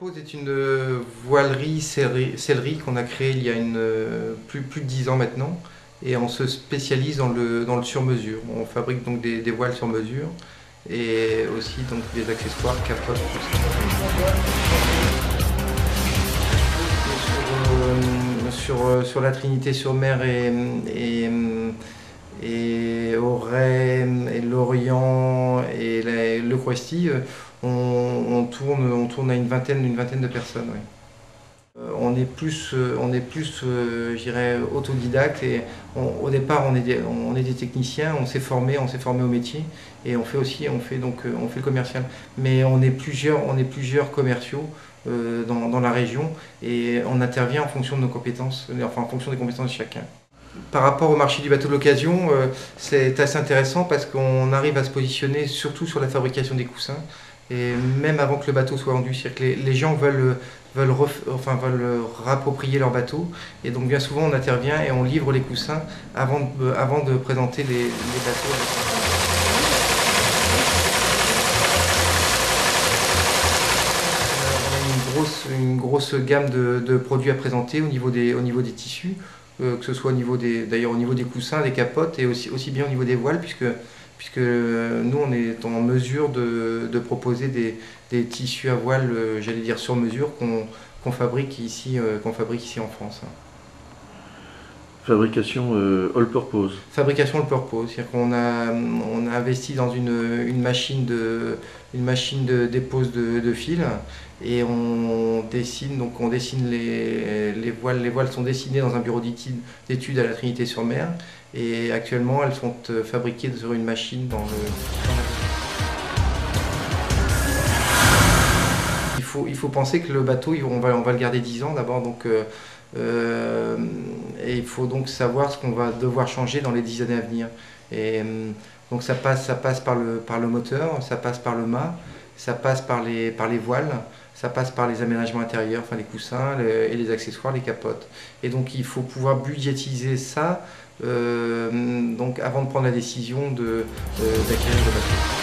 Pose est une voilerie sellerie qu'on a créée il y a plus de 10 ans maintenant, et on se spécialise dans le sur-mesure. On fabrique donc des voiles sur mesure et aussi donc des accessoires, capotes, tout ça. Sur la Trinité-sur-Mer et Auray et Lorient et le Croesti, on tourne à une vingtaine de personnes. Oui. On est plus, je dirais, autodidacte, et au départ on est des techniciens, on s'est formé au métier, et on fait le commercial. Mais on est plusieurs commerciaux dans la région, et on intervient en fonction de nos compétences, enfin en fonction des compétences de chacun. Par rapport au marché du bateau de l'occasion, c'est assez intéressant parce qu'on arrive à se positionner surtout sur la fabrication des coussins, et même avant que le bateau soit vendu. C'est-à-dire que les gens veulent rapproprier leur bateau, et donc bien souvent on intervient et on livre les coussins avant de présenter les bateaux. On a une grosse gamme de produits à présenter au niveau des tissus, que ce soit au niveau des coussins, des capotes, et aussi bien au niveau des voiles, puisque nous on est en mesure de proposer des tissus à voile, j'allais dire sur mesure, qu'on fabrique ici en France. Fabrication all purpose. Fabrication all purpose, c'est-à-dire qu'on a investi dans une machine de dépose de fil, et on dessine les voiles. Les voiles sont dessinées dans un bureau d'études à la Trinité-sur-Mer, et actuellement elles sont fabriquées sur une machine dans il faut penser que le bateau, on va le garder 10 ans d'abord, donc et il faut donc savoir ce qu'on va devoir changer dans les 10 années à venir. Et donc ça passe par le moteur, ça passe par le mât, ça passe par les voiles, ça passe par les aménagements intérieurs, enfin les coussins et les accessoires, les capotes. Et donc il faut pouvoir budgétiser ça donc avant de prendre la décision d'acquérir le bateau.